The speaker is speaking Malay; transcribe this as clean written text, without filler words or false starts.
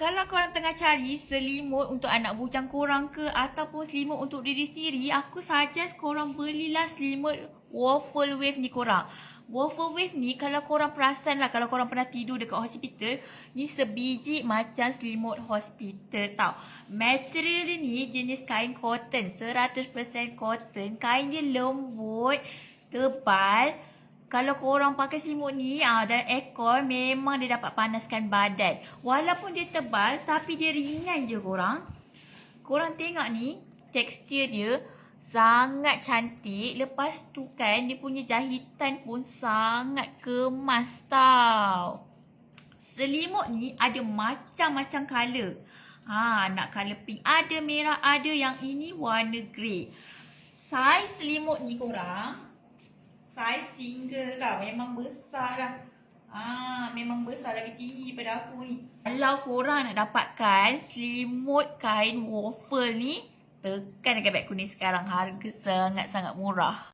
Kalau korang tengah cari selimut untuk anak bujang korang ke ataupun selimut untuk diri sendiri, aku suggest korang belilah selimut waffle wave ni korang. Waffle wave ni kalau korang perasan lah, kalau korang pernah tidur dekat hospital, ni sebiji macam selimut hospital tau. Material dia ni jenis kain cotton, 100% cotton. Kain dia lembut, tebal. Kalau korang pakai selimut ni dan aircon, memang dia dapat panaskan badan. Walaupun dia tebal tapi dia ringan je korang. Korang tengok ni, tekstur dia sangat cantik. Lepas tu kan dia punya jahitan pun sangat kemas tau. Selimut ni ada macam-macam colour. Nak colour pink ada, merah ada, yang ini warna grey. Saiz selimut ni korang, saiz single lah, memang besar lah. Memang besar, lagi tinggi daripada aku ni. Kalau korang nak dapatkan selimut kain waffle ni, tekan dekat Beg Kuning sekarang. Harga sangat-sangat murah.